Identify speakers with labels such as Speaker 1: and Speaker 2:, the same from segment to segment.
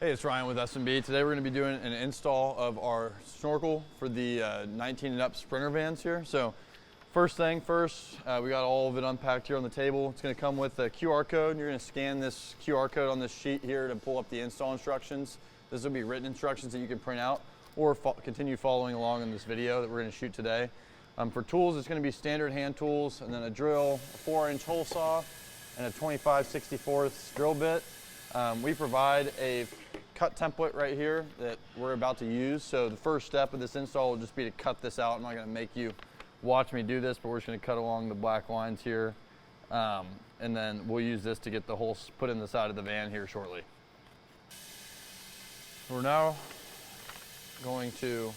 Speaker 1: Hey, it's Ryan with S&B. Today we're going to be doing an install of our Snorkel for the 19 and up Sprinter vans here. So first thing first, we got all of it unpacked here on the table. It's going to come with a QR code. You're going to scan this QR code on this sheet here to pull up the install instructions. This will be written instructions that you can print out or continue following along in this video that we're going to shoot today. For tools, it's going to be standard hand tools and then a drill, a 4-inch hole saw, and a 25/64 drill bit. We provide a cut template right here that we're about to use. So the first step of this install will just be to cut this out. I'm not going to make you watch me do this, but we're just going to cut along the black lines here. And then we'll use this to get the holes put in the side of the van here shortly. We're now going to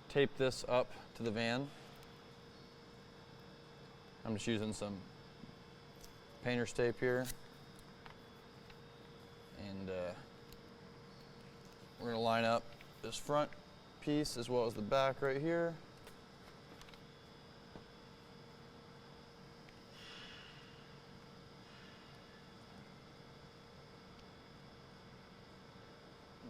Speaker 1: tape this up to the van. I'm just using some painter's tape here. And we're going to line up this front piece as well as the back right here.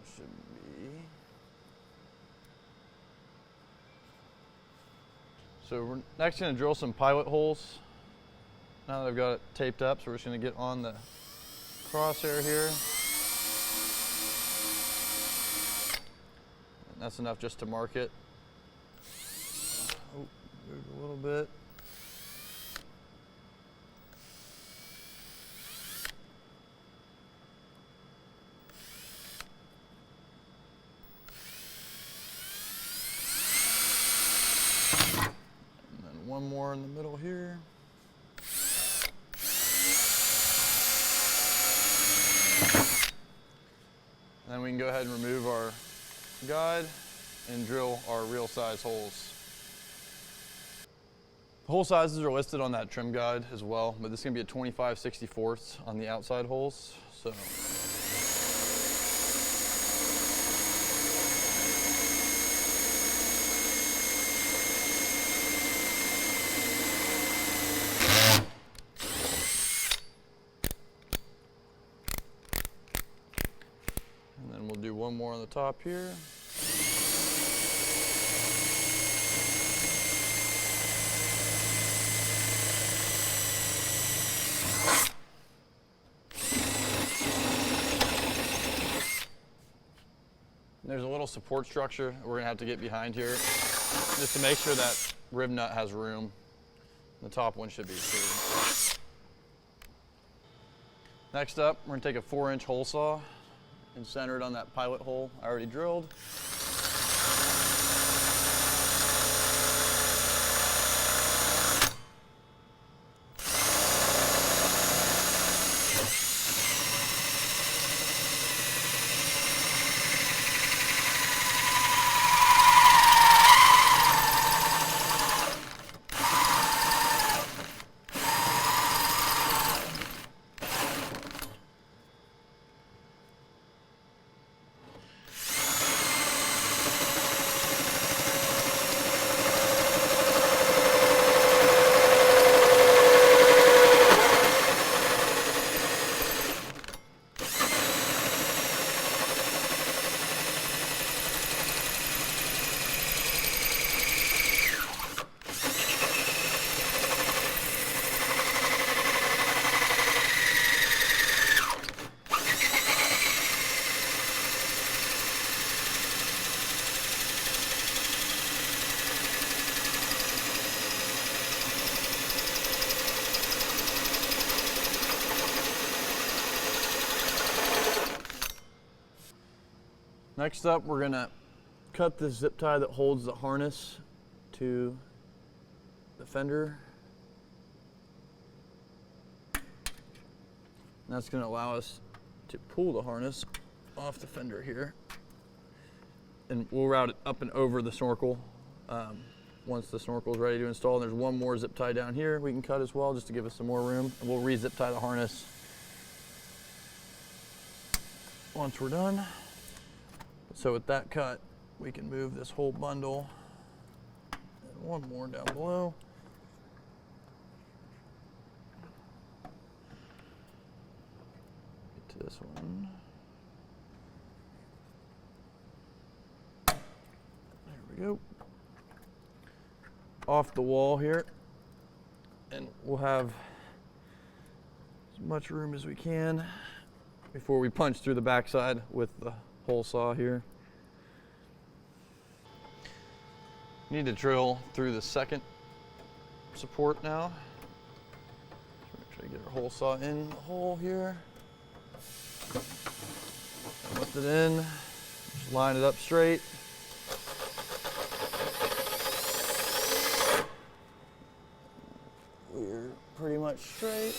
Speaker 1: It should be. So we're next going to drill some pilot holes. Now that I've got it taped up, so we're just going to get on the crosshair here. And that's enough just to mark it. Oh, move a little bit. And then one more in the middle here. Then we can go ahead and remove our guide and drill our real size holes. The hole sizes are listed on that trim guide as well, but this is going to be a 25/64 on the outside holes. So we'll do one more on the top here. And there's a little support structure we're going to have to get behind here just to make sure that rib nut has room. The top one should be too. Next up, we're going to take a 4-inch hole saw and center it on that pilot hole I already drilled. Next up, we're going to cut the zip tie that holds the harness to the fender. And that's going to allow us to pull the harness off the fender here. And we'll route it up and over the Snorkel once the Snorkel is ready to install. And there's one more zip tie down here we can cut as well just to give us some more room. And we'll re-zip tie the harness once we're done. So with that cut, we can move this whole bundle. And one more down below. Get to this one. we go. Off the wall here. And we'll have as much room as we can before we punch through the backside with the hole saw here. Need to drill through the second support now. Try to get our hole saw in the hole here. Lift it in, just line it up straight. We're pretty much straight.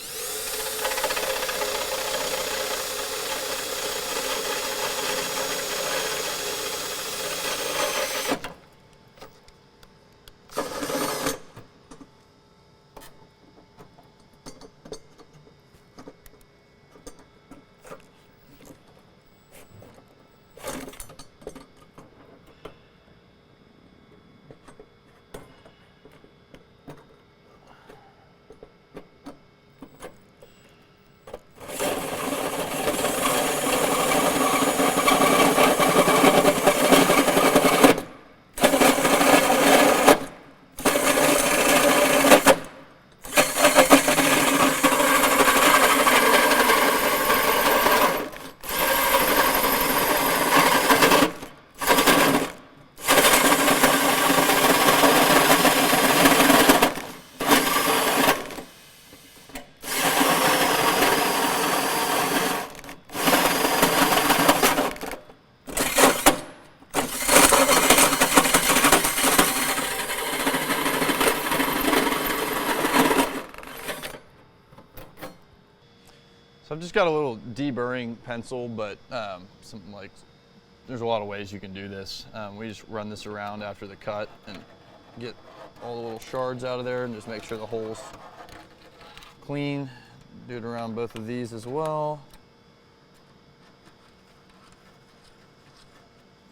Speaker 1: So I've just got a little deburring pencil, but something like, there's a lot of ways you can do this. We just run this around after the cut and get all the little shards out of there and just make sure the hole's clean. Do it around both of these as well.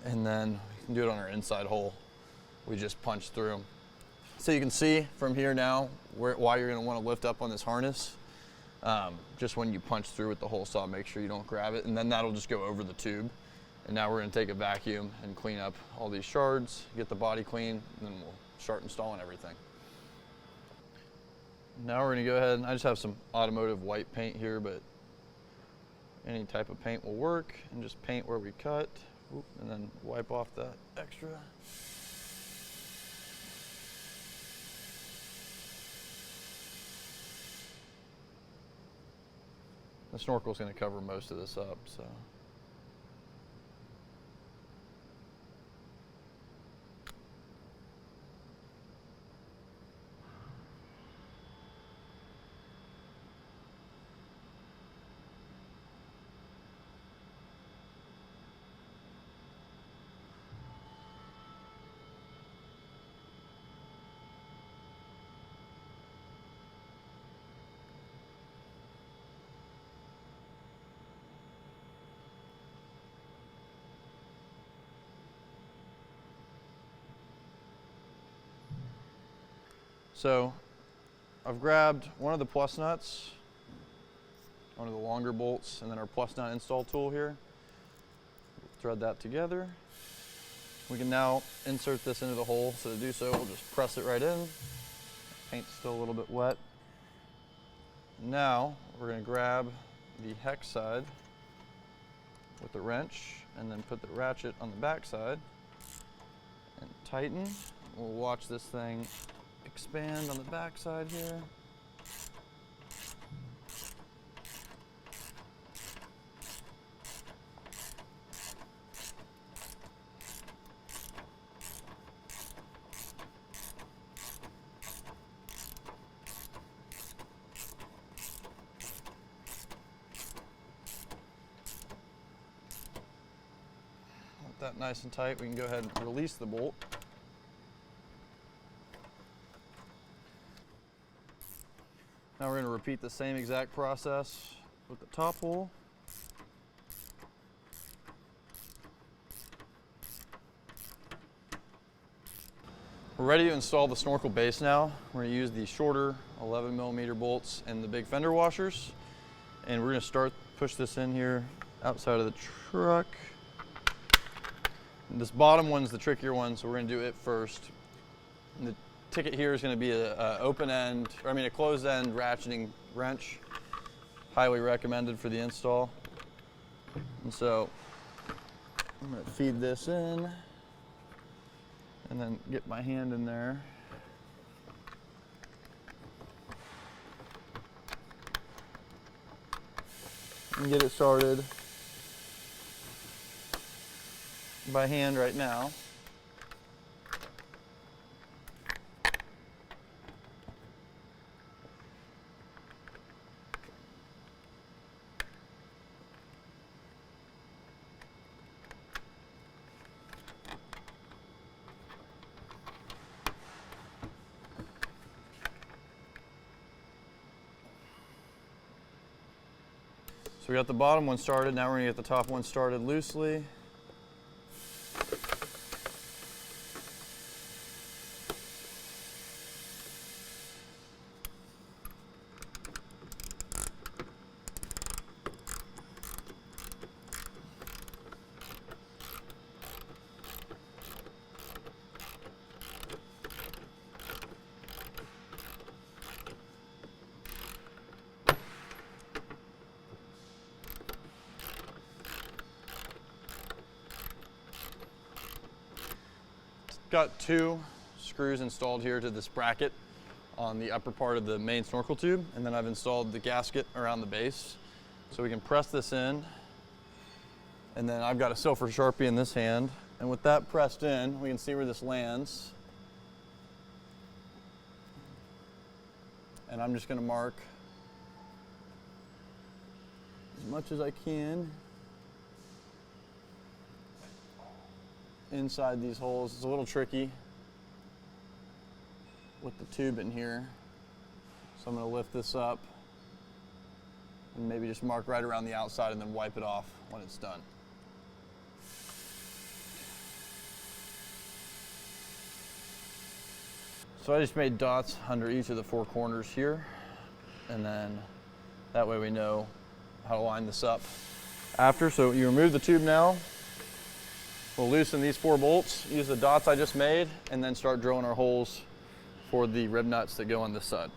Speaker 1: And then we can do it on our inside hole. We just punch through them. So you can see from here now why you're gonna wanna lift up on this harness. Just when you punch through with the hole saw, make sure you don't grab it, and then that'll just go over the tube. And now we're gonna take a vacuum and clean up all these shards, get the body clean, and then we'll start installing everything. Now we're gonna go ahead, and I just have some automotive white paint here, but any type of paint will work, and just paint where we cut, and then wipe off that extra. The snorkel's going to cover most of this up, so. So I've grabbed one of the plus nuts, one of the longer bolts, and then our plus nut install tool here. Thread that together. We can now insert this into the hole. So to do so, we'll just press it right in. Paint's still a little bit wet. Now we're going to grab the hex side with the wrench and then put the ratchet on the back side and tighten. We'll watch this thing expand on the back side here. With that nice and tight, we can go ahead and release the bolt. Now we're going to repeat the same exact process with the top hole. We're ready to install the snorkel base now. We're going to use the shorter 11mm bolts and the big fender washers. And we're going to push this in here outside of the truck. This bottom one's the trickier one, so we're gonna do it first. And the ticket here is gonna be a closed end ratcheting wrench. Highly recommended for the install. And so I'm gonna feed this in and then get my hand in there. And get it started by hand right now. So we got the bottom one started, now we're gonna get the top one started loosely. Got 2 screws installed here to this bracket on the upper part of the main snorkel tube, and then I've installed the gasket around the base. So we can press this in, and then I've got a silver Sharpie in this hand, and with that pressed in, we can see where this lands. And I'm just gonna mark as much as I can inside these holes. It's a little tricky with the tube in here. So I'm gonna lift this up and maybe just mark right around the outside and then wipe it off when it's done. So I just made dots under each of the 4 corners here, and then that way we know how to line this up after. So you remove the tube now. We'll loosen these 4 bolts, use the dots I just made, and then start drilling our holes for the rib nuts that go on this side.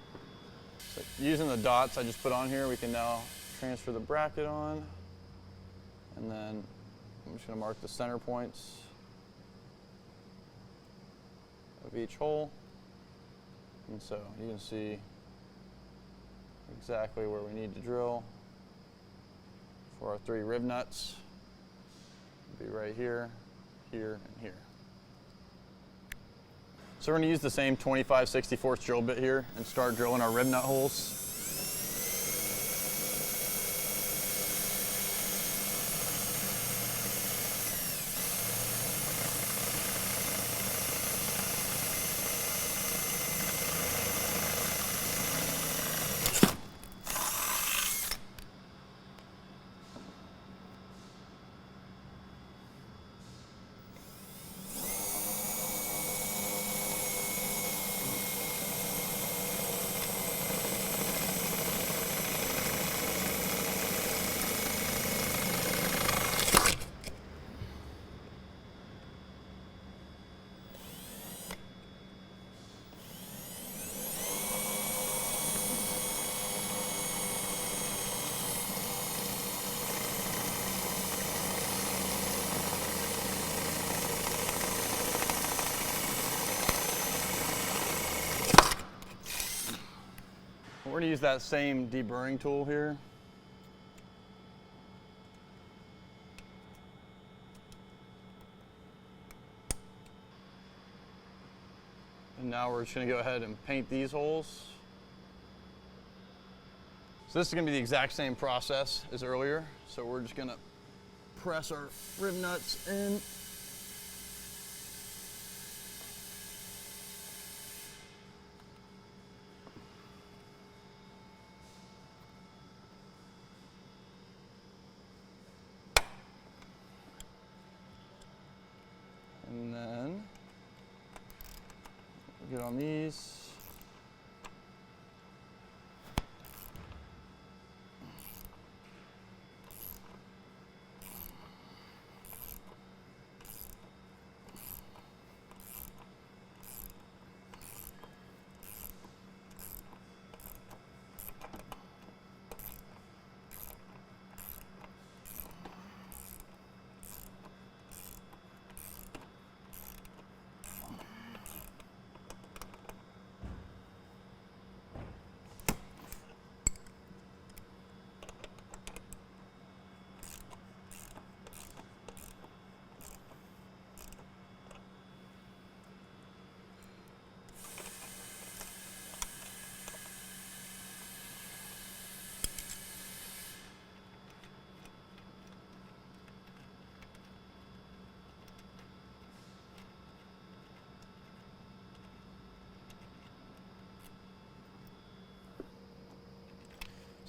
Speaker 1: So using the dots I just put on here, we can now transfer the bracket on, and then I'm just gonna mark the center points of each hole. And so you can see exactly where we need to drill for our 3 rib nuts. It'll be right here, here, and here. So we're going to use the same 25/64 drill bit here and start drilling our rib nut holes. We're going to use that same deburring tool here. And now we're just going to go ahead and paint these holes. So this is going to be the exact same process as earlier. So we're just going to press our rib nuts in. And then get on these.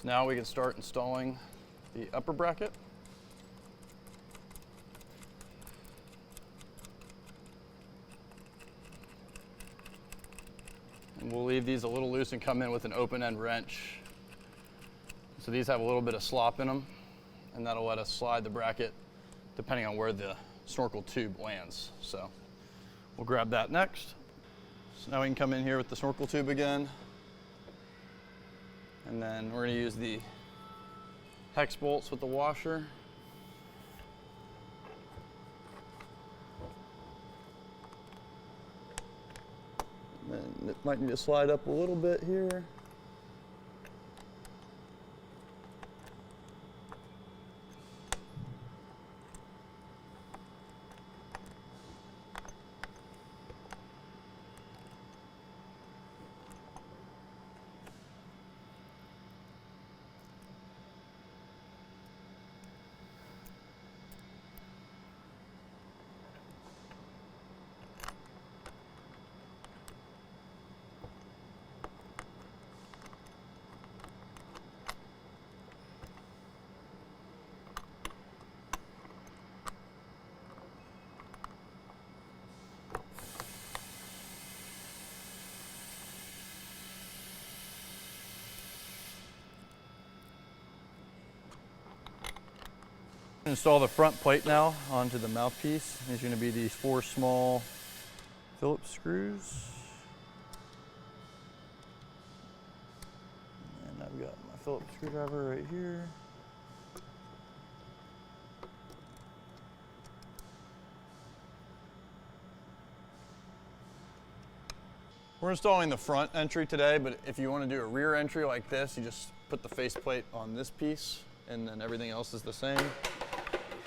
Speaker 1: Now we can start installing the upper bracket. And we'll leave these a little loose and come in with an open end wrench. So these have a little bit of slop in them, and that'll let us slide the bracket depending on where the snorkel tube lands. So we'll grab that next. So now we can come in here with the snorkel tube again. And then we're going to use the hex bolts with the washer. And then it might need to slide up a little bit here. Install the front plate now onto the mouthpiece. There's going to be these 4 small Phillips screws. And I've got my Phillips screwdriver right here. We're installing the front entry today, but if you want to do a rear entry like this, you just put the faceplate on this piece and then everything else is the same.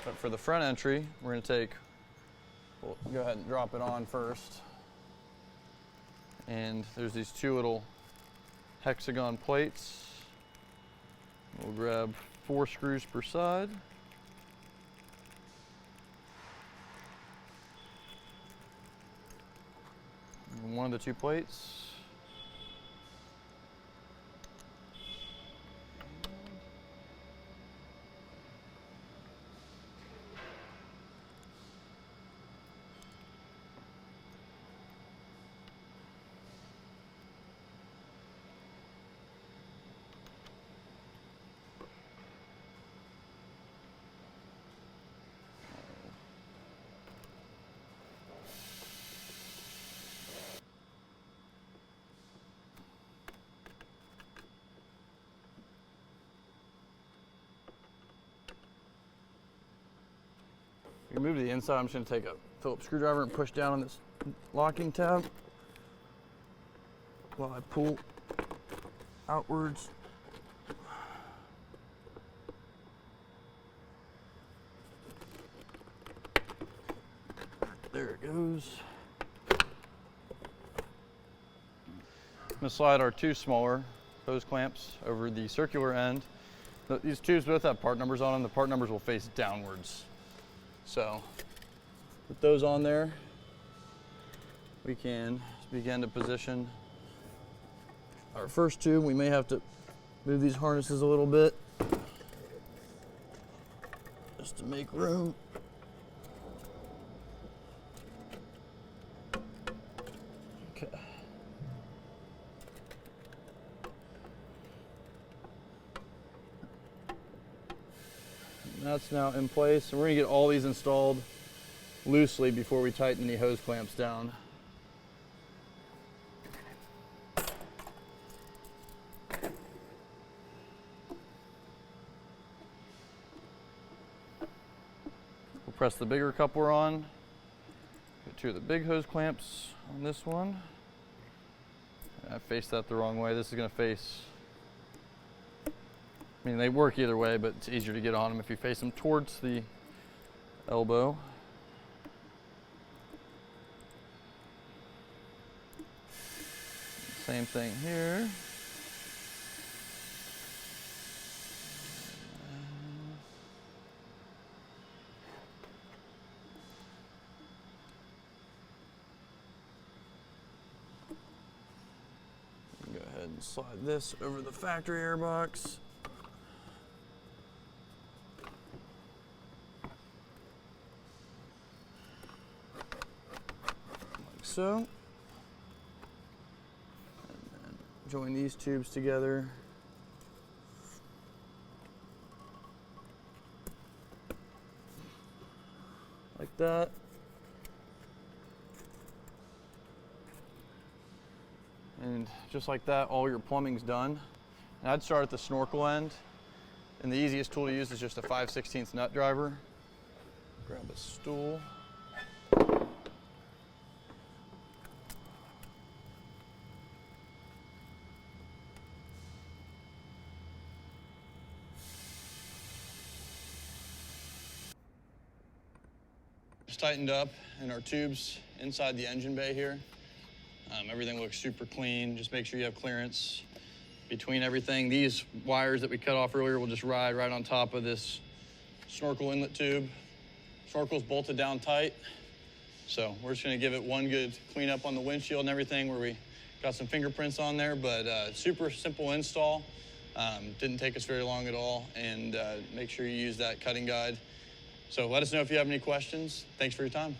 Speaker 1: But for the front entry, we're going to we'll go ahead and drop it on first. And there's these 2 little hexagon plates. We'll grab 4 screws per side. And one of the 2 plates. You move to the inside, I'm just going to take a Phillips screwdriver and push down on this locking tab while I pull outwards. There it goes. I'm going to slide our 2 smaller hose clamps over the circular end. These tubes both have part numbers on them. The part numbers will face downwards. So with those on there, we can begin to position our first tube. We may have to move these harnesses a little bit just to make room. Okay. That's now in place, and we're going to get all these installed loosely before we tighten any hose clamps down. We'll press the bigger coupler on. Get 2 of the big hose clamps on this one. I faced that the wrong way. This is going to face, I mean, they work either way, but it's easier to get on them if you face them towards the elbow. Same thing here. Go ahead and slide this over the factory air box. so. And then join these tubes together. Like that. And just like that, all your plumbing's done. And I'd start at the snorkel end. And the easiest tool to use is just a 5/16 nut driver. Grab a stool. Just tightened up in our tubes inside the engine bay here. Everything looks super clean. Just make sure you have clearance between everything. These wires that we cut off earlier will just ride right on top of this snorkel inlet tube. Snorkel's bolted down tight. So we're just gonna give it one good clean up on the windshield and everything where we got some fingerprints on there, but super simple install. Didn't take us very long at all, and make sure you use that cutting guide. So let us know if you have any questions. Thanks for your time.